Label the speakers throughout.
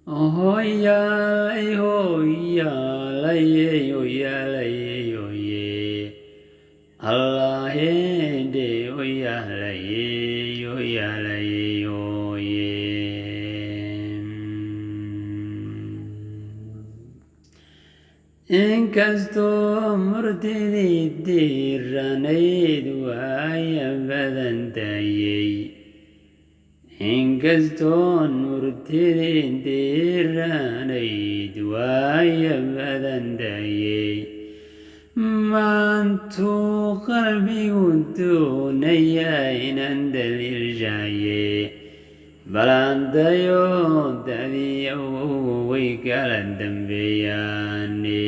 Speaker 1: Oh yalay, oh yalay, oh yalay, oh yeah. Allah de, oh yalay, oh yalay, oh yeah. In kasto murtidi diranayd waaya badantayay. Inkastoo murtidii diiranayd waaya badantayay maantuu qalbigu doonaya inaan daliilshaaye balandayo dadiya way kala dambeeyaane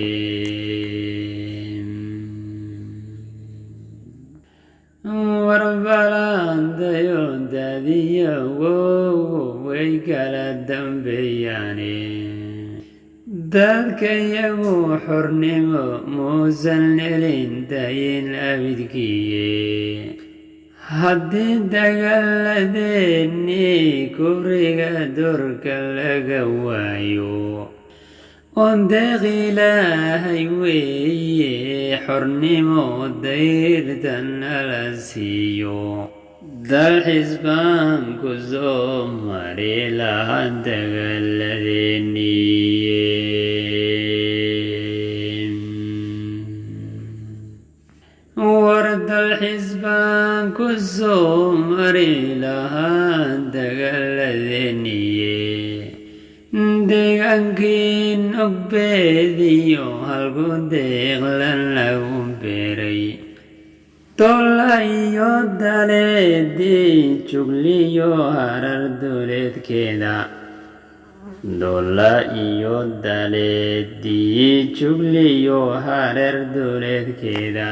Speaker 1: warbalandayo dadiya way kala dambeeyaane dadka iyagu xornimo muusan helin dayin abidkiye haddii dagaaladeennii kufriga dorka laga waayo oon deeq ilaahay weeye xornimo dayrtan nala siiyo dalxiis baan ku soo mari lahaa dagaaladeennii war dalxiis baan ku soo mari lahaa dagaaladeennii deegaankiin ogbeediyo halku deeqlan lagu beeray dolla iyo daleedii jugliyo harar duleedkeeda dolla iyo daleedii jugliyo harar duleedkeeda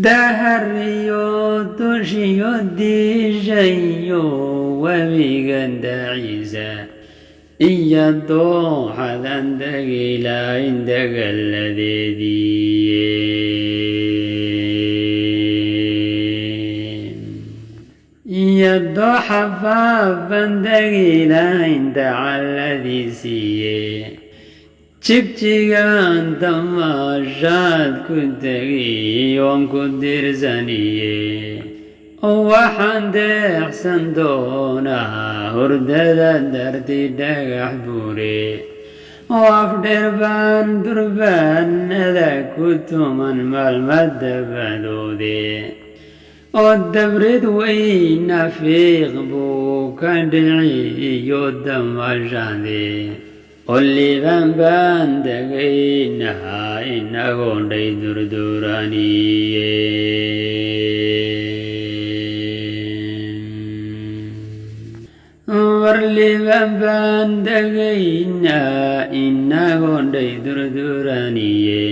Speaker 1: dahar iyo dushiyo diishayo webiga daciisa iyo dooxadan dagilayn dagaladeedii iyo dooxa faafan dagilayn dacaladiisiiye jigjigaan damaashaad ku tegiy oon ku dirsaniye waxaan deeqsan doonaa hurdada darti dhagax buure oo afdheer baan durbaanada ku tuman maalma dabadoode oo dabrid weyna fiiq buu ka dhiciyo damashaade oo liibaan baan degaynahaa inagoondhay durduraniye war liibaan baan degaynaa inagoondhay durduraniye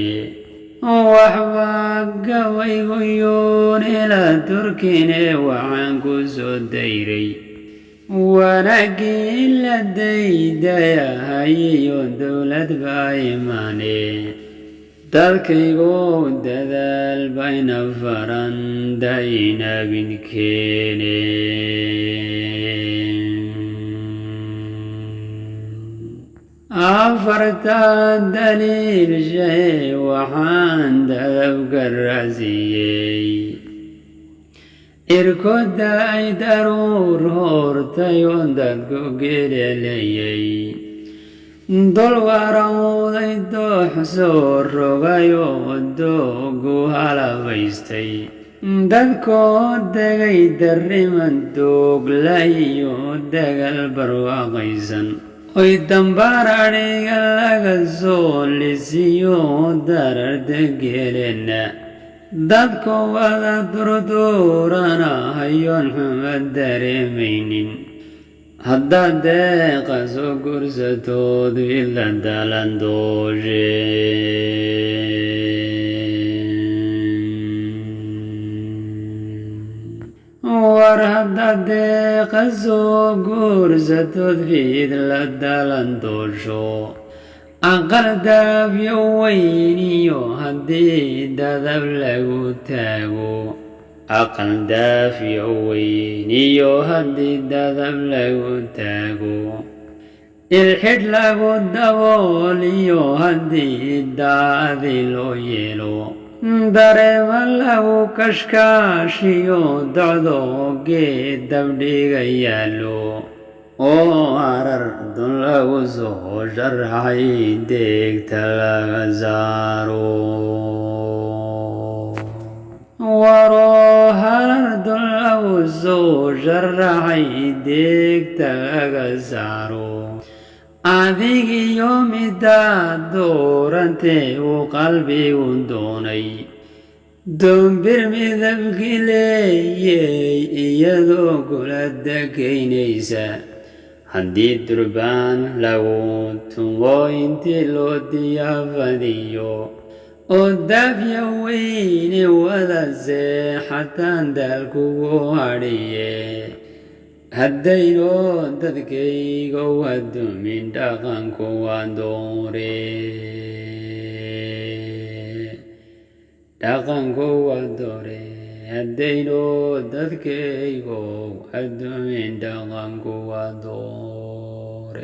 Speaker 1: waxbaa gabaygoyoon ila turkine waxaan ku soo dayray wanaagii la daydayahayiyo dowlad baa imaane dadkaygu dadaal bayna faran dayna bidkeene afarta daliilshay waxaan dadabka raasiyey irkoda ay daruur hortay oo dadku geleleyay dol warawday doox soo rogay oo doogu halabaystay dadkoo degay darriman dooglayo dagal barwaaqaysan oy dambaar adhiga laga soo lisiyo dararda geelena dadku wada durduurana hayoon xuma dareemaynin haddaad deeqa soo gursatood ila dalandooshe war haddaad deeqa soo gursatood fiid la dalandoosho aqal daabyo weyniyo haddii dadab lagu taago aqal daafyo weyniyo haddii dadab lagu taago ilxidh lagu dabooliyo haddii daadi loo yeelo dareema lagu kashkaashiyo docdo geed dabdhiga yaallo oo harar dun lagu soo sharaxay deegta laga saaro waroo harar dun lagu soo sharaxay deegta laga saaro adigiyo midaad doorantee uu qalbigu doonay doombir midabkii leeyey iyadoo kula dakaynaysa haddii durbaan lagu tumo intii loo diyaafadiyo oo daafya weyne wada seexataan daalkugu hadhiye haddaynoo dadkayga wadumin dhaqanku waa doore haddaynoo dadkaygo wadumin dhaqanku waa doore